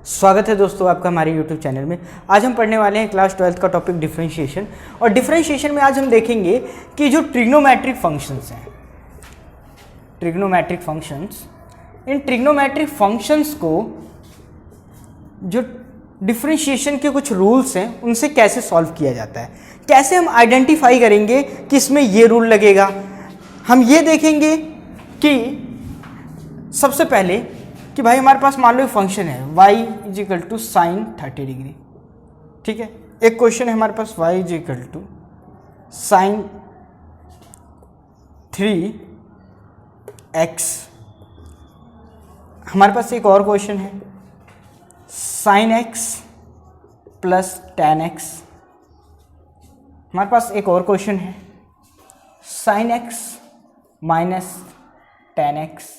स्वागत है दोस्तों आपका हमारे YouTube चैनल में। आज हम पढ़ने वाले हैं क्लास 12th का टॉपिक डिफरेंशिएशन। और डिफरेंशिएशन में आज हम देखेंगे कि जो ट्रिग्नोमेट्रिक फंक्शंस हैं, ट्रिग्नोमेट्रिक फंक्शंस, इन ट्रिग्नोमेट्रिक फंक्शंस को जो डिफरेंशिएशन के कुछ रूल्स हैं उनसे कैसे सॉल्व किया जाता है, कैसे हम आइडेंटिफाई करेंगे कि इसमें ये रूल लगेगा। हम ये देखेंगे कि सबसे पहले कि भाई हमारे पास मान लो एक फंक्शन है y is equal to sine 30 degree, ठीक है। एक क्वेश्चन है हमारे पास y is equal to sine 3x। हमारे पास एक और क्वेश्चन है sine x plus ten x. हमारे पास एक और क्वेश्चन है sine x minus ten x,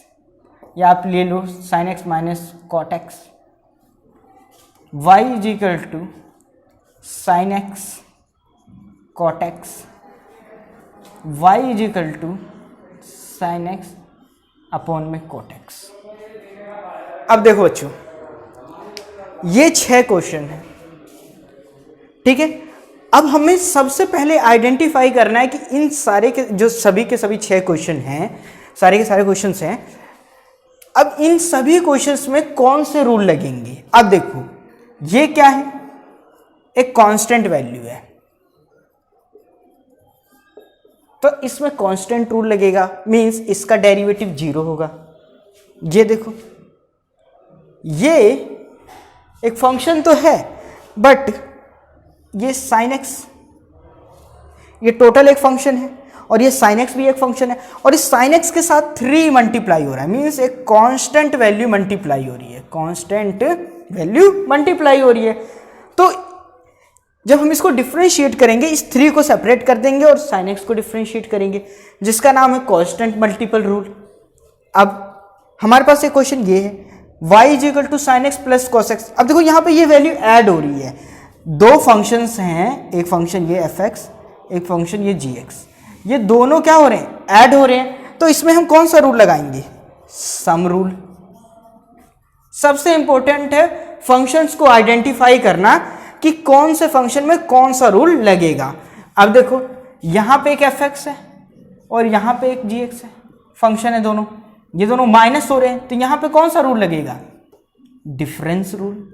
या आप ले लो sine x minus cot x. Y is equal to sine x cot x, y is equal to sine x upon में कॉट एक्स। अब देखो बच्चों, ये 6 क्वेश्चन है, ठीक है। अब हमें सबसे पहले आइडेंटिफाई करना है कि इन सारे के जो सभी के सभी 6 क्वेश्चन हैं, सारे के सारे क्वेश्चंस हैं, अब इन सभी क्वेश्चंस में कौन से रूल लगेंगे। अब देखो ये क्या है, एक कांस्टेंट वैल्यू है तो इसमें कांस्टेंट रूल लगेगा, मींस इसका डेरिवेटिव 0 होगा। ये देखो ये एक फंक्शन तो है बट ये साइन एक्स, ये टोटल एक फंक्शन है और ये साइन एक्स भी एक फंक्शन है, और इस साइन एक्स के साथ 3 मल्टीप्लाई हो रहा है, मीन्स एक कांस्टेंट वैल्यू मल्टीप्लाई हो रही है, कांस्टेंट वैल्यू मल्टीप्लाई हो रही है। तो जब हम इसको डिफरेंशिएट करेंगे, इस 3 को सेपरेट कर देंगे और साइन एक्स को डिफरेंशिएट करेंगे, जिसका नाम है कांस्टेंट मल्टीपल रूल। अब हमारे पास एक क्वेश्चन ये है y is equal to sine x plus cos x. अब देखो यहाँ पे ये वैल्यू ऐड हो रही है, 2 फंक्शंस हैं, एक फंक्शन ये fx, एक फंक्शन ये gx, ये दोनों क्या हो रहे हैं, ऐड हो रहे हैं। तो इसमें हम कौन सा रूल लगाएंगे, सम रूल। सबसे इंपॉर्टेंट है फंक्शंस को आइडेंटिफाई करना कि कौन से फंक्शन में कौन सा रूल लगेगा। अब देखो यहां पे एक fx है और यहां पे एक gx है, फंक्शन है दोनों, ये दोनों माइनस हो रहे हैं, तो यहां पे कौन सा रूल लगेगा, डिफरेंस रूल।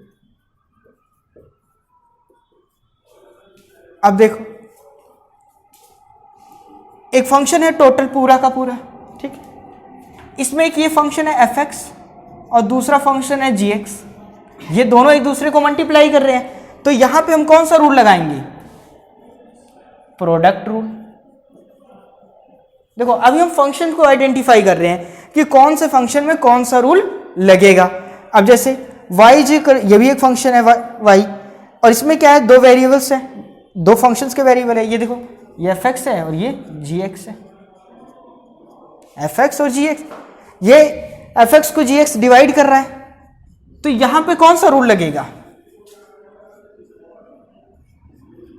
अब देखो एक फंक्शन है टोटल पूरा का पूरा, ठीक है, इसमें एक ये फंक्शन है fx और दूसरा फंक्शन है gx, ये दोनों एक दूसरे को मल्टीप्लाई कर रहे हैं, तो यहां पे हम कौन सा रूल लगाएंगे, प्रोडक्ट रूल। देखो अभी हम फंक्शन को आइडेंटिफाई कर रहे हैं कि कौन से फंक्शन में कौन सा रूल लगेगा। अब जैसे y ये भी एक फंक्शन है y, और इसमें क्या है, 2 वेरिएबल्स हैं, 2 फंक्शंस के वेरिएबल है, ये देखो ये fx है और ये gx है, fx और gx, ये fx को gx डिवाइड कर रहा है, तो यहां पे कौन सा रूल लगेगा,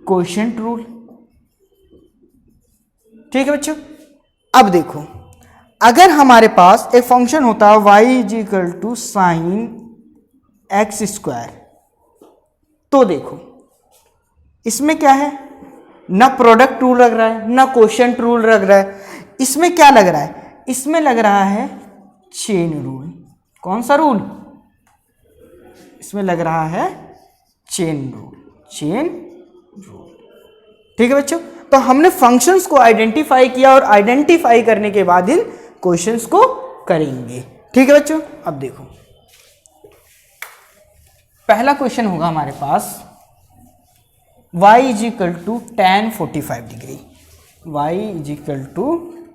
कोएफिशिएंट रूल, ठीक है बच्चों। अब देखो अगर हमारे पास एक फंक्शन होता है y is equal to sine x square, तो देखो इसमें क्या है, ना प्रोडक्ट रूल लग रहा है ना कोएफिशिएंट रूल लग रहा है, इसमें क्या लग रहा है, इसमें लग रहा है चेन रूल। कौन सा रूल, इसमें लग रहा है चेन रूल, चेन रूल, ठीक है बच्चों। तो हमने फंक्शंस को आइडेंटिफाई किया और आइडेंटिफाई करने के बाद इन क्वेश्चंस को करेंगे, ठीक है बच्चों। अब देखो पहला क्वेश्चन होगा हमारे पास y is equal to tan 45 degree, y is equal to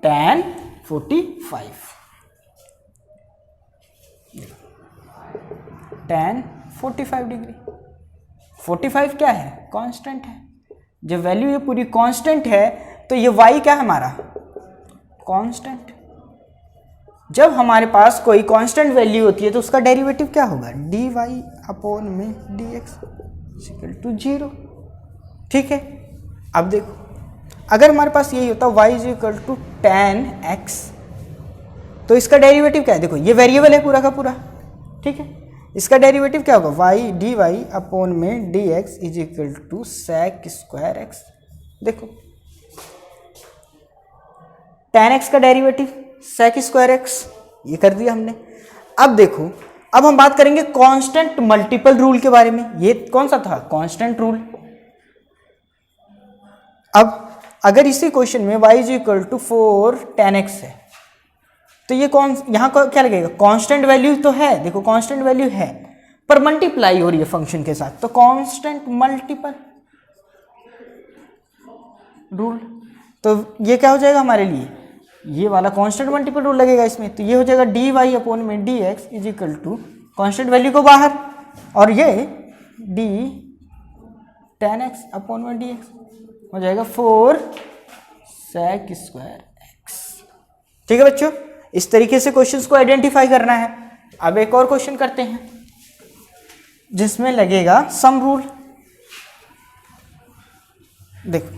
tan 45, tan 45 degree. 45 क्या है, कांस्टेंट है, जब वैल्यू ये पूरी कांस्टेंट है तो ये y क्या है हमारा, कांस्टेंट। जब हमारे पास कोई कांस्टेंट वैल्यू होती है तो उसका डेरिवेटिव क्या होगा, dy अपॉन में dx इक्वल टू 0, ठीक है। अब देखो अगर हमारे पास यही होता y is equal to tan x, तो इसका डेरिवेटिव क्या है, देखो ये वेरिएबल है पूरा का पूरा, ठीक है, इसका डेरिवेटिव क्या होगा, वाई डी वाई अपॉन में d x is equal to sec square x. देखो tan एक्स का डेरिवेटिव सेक स्क्वायर एक्स, ये कर दिया हमने। अब देखो, अब हम बात करेंगे कांस्टेंट मल्टीपल रूल के बारे में। ये कौन सा था, कांस्टेंट रूल। अब अगर इसी क्वेश्चन में y is equal to 4 tan x है, तो ये कौन, यहाँ क्या लगेगा, कांस्टेंट वैल्यू तो है, देखो कांस्टेंट वैल्यू है, पर मल्टीप्लाई हो रही है फंक्शन के साथ, तो कांस्टेंट मल्टीपल रूल। तो ये क्या हो जाएगा हमारे लिए, ये वाला कांस्टेंट मल्टीपल रूल लगेगा इसमें। तो ये हो जाएगा डी वाई अपॉन में d x is equal to constant value को बाहर, और ये डी tan एक्स अपॉन में डी एक्स हो जाएगा 4 sec स्क्वायर एक्स। ठीक है बच्चों, इस तरीके से क्वेश्चंस को आइडेंटिफाई करना है। अब एक और क्वेश्चन करते हैं जिसमें लगेगा सम रूल। देखो,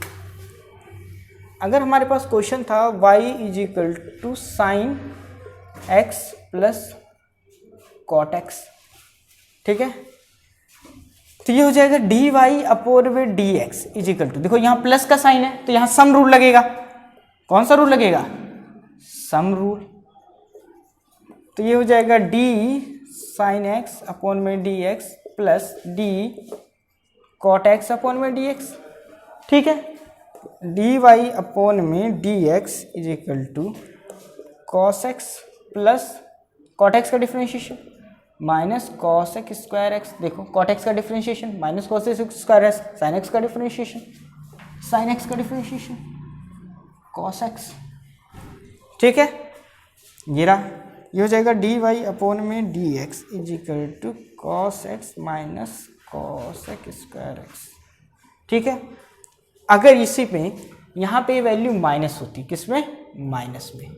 अगर हमारे पास क्वेश्चन था y is equal to sine x plus cot x, ठीक है, तो ये हो जाएगा डी वाई अपॉन में d x is equal to, देखो यहाँ प्लस का साइन है तो यहाँ सम रूल लगेगा। कौन सा रूल लगेगा, सम रूल। तो ये हो जाएगा डी साइन एक्स अपॉन में d x plus d cot x upon में डी एक्स। ठीक है, डी वाई अपॉन में d x is equal to cos x plus cot x का differentiation minus cos x square x. देखो cot x का differentiation minus cos x square x, sine x का differentiation sine x का differentiation cos x. ठीक है, ये रहा, ये हो जाएगा डी वाई अपॉन में d x is equal to cos x minus cos x square x. ठीक है, अगर इसी पे यहाँ पे वैल्यू माइनस होती, किसमें, माइनस में,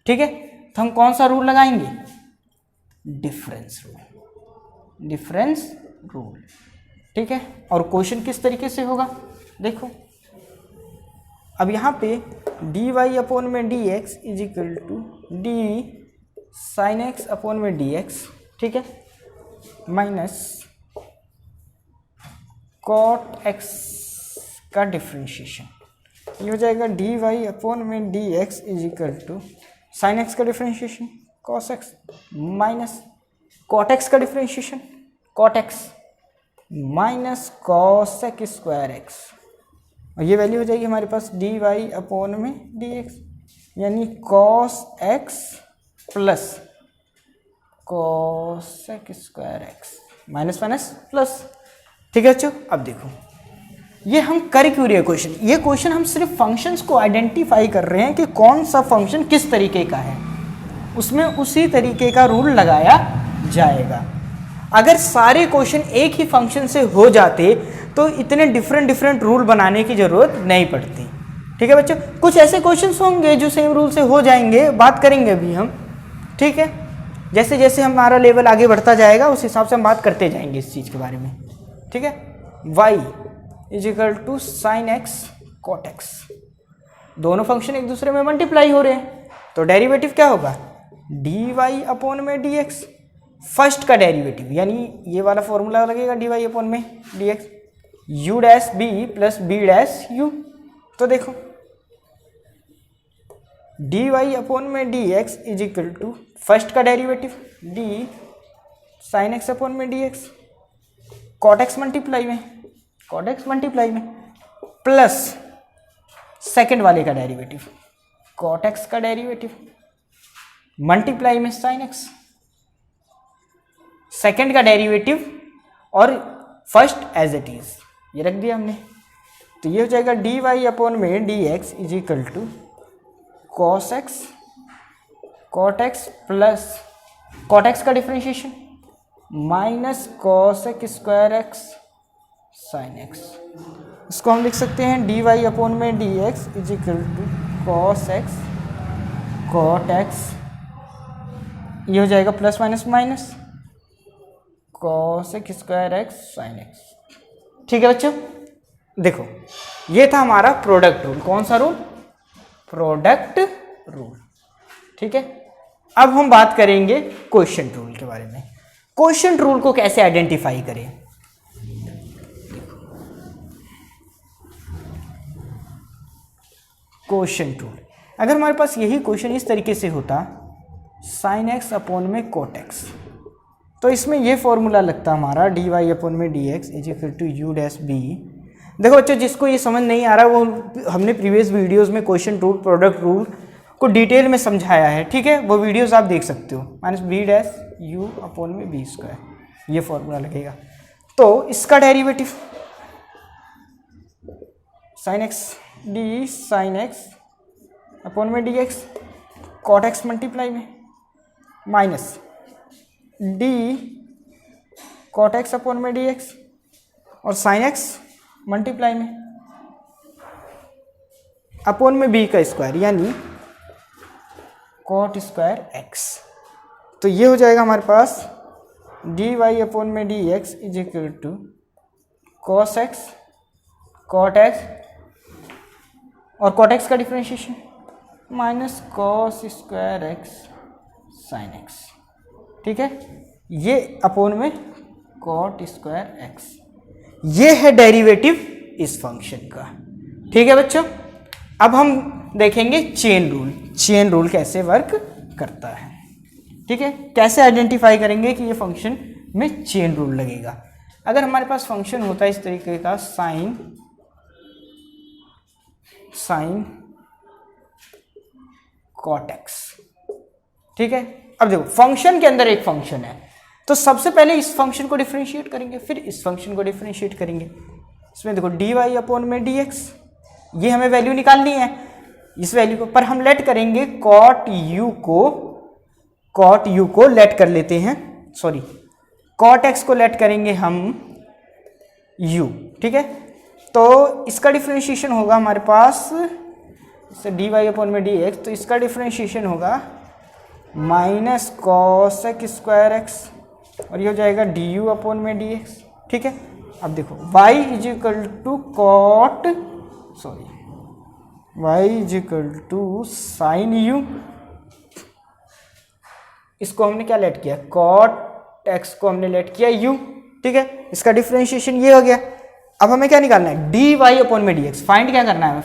ठीक है, तो हम कौन सा रूल लगाएंगे, डिफरेंस रूल, डिफरेंस रूल। ठीक है, और क्वेश्चन किस तरीके से होगा, देखो अब यहाँ पे डी वाई अपॉन में d x is equal to d sine x upon में डी एक्स, ठीक है, माइनस कॉट एक्स का डिफरेंशिएशन, ये हो जाएगा डी वाई अपॉन में d x is equal to sine x का differentiation cos x minus cot x का differentiation cot x minus cos x square x, और ये वैल्यू हो जाएगी हमारे पास डी वाई अपॉन में डी एक्स, यानी cos x plus cos x square x minus minus plus. ठीक है बच्चों, अब देखो ये हम कर क्यों रहे हैं क्वेश्चन, ये क्वेश्चन हम सिर्फ फंक्शंस को आइडेंटिफाई कर रहे हैं कि कौन सा फंक्शन किस तरीके का है, उसमें उसी तरीके का रूल लगाया जाएगा। अगर सारे क्वेश्चन एक ही फंक्शन से हो जाते तो इतने डिफरेंट रूल बनाने की जरूरत नहीं पड़ती। ठीक है बच्चों, कुछ ऐसे क्वेश्चंस होंगे जो सेम रूल से हो जाएंगे, बात करेंगे अभी हम। ठीक है, जैसे जैसे हमारा लेवल आगे बढ़ता जाएगा उस हिसाब से हम बात करते जाएंगे इस चीज़ के बारे में। ठीक है, y is equal to sine x cot x, दोनों फंक्शन एक दूसरे में मल्टीप्लाई हो रहे हैं, तो डेरिवेटिव क्या होगा, डी वाई अपॉन में डी एक्स, फर्स्ट का डेरिवेटिव यानी ये वाला फॉर्मूला लगेगा डी वाई अपॉन में d x, u dash b plus b dash u. तो देखो डी वाई अपॉन में d x is equal to first का derivative d sine x upon में d x cot x multiply में cot x multiply में plus second वाले का derivative cot x का डेरिवेटिव मल्टीप्लाई में साइन एक्स, सेकेंड का डेरिवेटिव और फर्स्ट एज इट इज ये रख दिया हमने। तो ये हो जाएगा डी वाई अपॉन में d x is equal to cos x cot x plus cot x का differentiation minus cos x square x sine x. इसको हम लिख सकते हैं डी वाई अपॉन में d x is equal to cos x cot x, ये हो जाएगा plus minus minus cos x square x sine x. ठीक है बच्चों, देखो ये था हमारा प्रोडक्ट रूल। कौन सा रूल, प्रोडक्ट रूल। ठीक है, अब हम बात करेंगे क्वोशिएंट रूल के बारे में। क्वोशिएंट रूल को कैसे आइडेंटिफाई करें? क्वोशिएंट रूल, अगर हमारे पास यही क्वेश्चन इस तरीके से होता साइन एक्स अपॉन में कोट एक्स, तो इसमें ये फॉर्मूला लगता हमारा डी वाई अपॉन में d x is equal to u dash b. देखो बच्चों, जिसको ये समझ नहीं आ रहा वो हमने प्रीवियस वीडियोस में क्वेश्चन रूल, प्रोडक्ट रूल को डिटेल में समझाया है, ठीक है, वो वीडियोस आप देख सकते हो। Minus b dash u upon में बी स्क्वायर, ये फॉर्मूला लगेगा। तो इसका derivative sine x d sine x upon में d x cot x multiply में minus d cot x upon में डी एक्स और साइन एक्स मल्टीप्लाई में अपॉन में बी का स्क्वायर यानी कॉट स्क्वायर एक्स। तो ये हो जाएगा हमारे पास डी वाई अपॉन में d x is equal to cos x cot x और कॉट एक्स का differentiation minus cos square x sine x, ठीक है, ये अपॉन में कॉट स्क्वायर एक्स। ये है डेरिवेटिव इस फंक्शन का, ठीक है बच्चों। अब हम देखेंगे चेन रूल, चेन रूल कैसे वर्क करता है, ठीक है, कैसे आइडेंटिफाई करेंगे कि ये फंक्शन में चेन रूल लगेगा। अगर हमारे पास फंक्शन होता है इस तरीके का साइन कॉट एक्स, ठीक है। अब देखो फंक्शन के अंदर एक फंक्शन है, तो सबसे पहले इस फंक्शन को डिफरेंशिएट करेंगे, फिर इस फंक्शन को डिफरेंशिएट करेंगे। इसमें देखो डी वाई अपॉन में डी एक्स, ये हमें वैल्यू निकालनी है इस वैल्यू को, पर हम लेट करेंगे कॉट यू को लेट कर लेते हैं, सॉरी कॉट एक्स को लेट करेंगे हम यू, ठीक है। तो इसका डिफरेंशिएशन होगा हमारे पास डी वाई अपॉन में डी एक्स, तो इसका डिफरेंशिएशन होगा minus cos x square x और ये हो जाएगा डी यू अपॉन में डी एक्स, ठीक है। अब देखो y is equal to cot y is equal to sine u, इसको हमने क्या लेट किया, कॉट एक्स को हमने लेट किया u, ठीक है। इसका डिफरेंशिएशन ये हो गया। अब हमें क्या निकालना है, डी वाई अपॉन में डी एक्स, फाइंड क्या करना है हमें,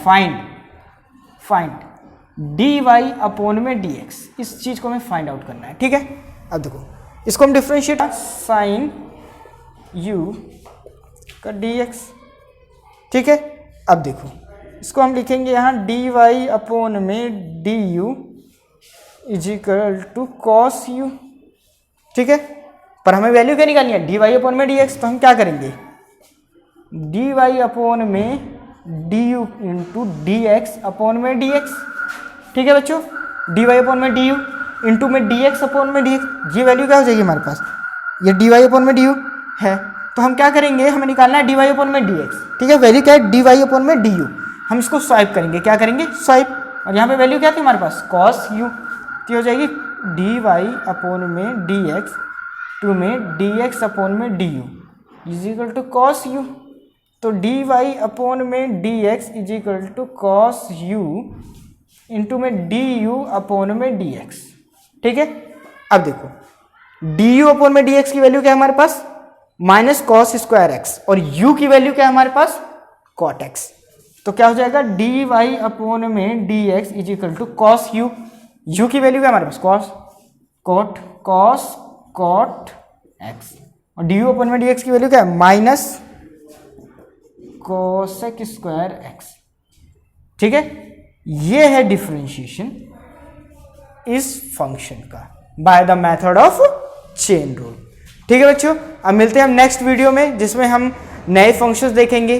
फाइंड डी वाई अपॉन में डी एक्स, इस चीज को हमें फाइंड आउट करना है, ठीक है। अब देखो इसको हम डिफरेंशिएट साइन यू का डी एक्स, ठीक है। अब देखो इसको हम लिखेंगे यहाँ डी वाई अपॉन में d u is equal to cos u, ठीक है। पर हमें वैल्यू क्या निकालनी है, डी वाई अपॉन में डी एक्स, तो हम क्या करेंगे डी वाई अपॉन में d u into d x upon में डी एक्स, ठीक है बच्चों। डी वाई अपॉन में डी यू इंटू में डी एक्स अपॉन में डी एक्स, ये वैल्यू क्या हो जाएगी हमारे पास, ये डी वाई अपॉन में डी यू है, तो हम क्या करेंगे, हमें निकालना है डी वाई अपॉन में डी एक्स, ठीक है। वैल्यू क्या है, डी वाई अपॉन में डी यू, हम इसको स्वाइप करेंगे, क्या करेंगे स्वाइप, और यहाँ पे वैल्यू क्या थी हमारे पास कॉस यू, तो हो जाएगी डी वाई अपॉन में डी एक्स टू में डी एक्स अपॉन में d u is equal to cos u. तो डी वाई अपॉन में d x is equal to cos u into में डी यू अपॉन में डी एक्स, ठीक है। अब देखो डी यू अपॉन में डी एक्स की वैल्यू क्या है हमारे पास, माइनस कॉस स्क्वायर एक्स, और u की वैल्यू क्या है हमारे पास कॉट एक्स, तो क्या हो जाएगा डी वाई अपॉन में d x is equal to cos u, u की वैल्यू क्या है हमारे पास कॉस कॉट एक्स, और डी यू अपॉन में डी एक्स की वैल्यू क्या है माइनस कोसेक स्क्वायर एक्स, ठीक है। ये है डिफरेंशिएशन इस फंक्शन का by the method of chain rule, ठीक है बच्चों। अब मिलते हैं हम नेक्स्ट वीडियो में जिसमें हम नए फंक्शंस देखेंगे,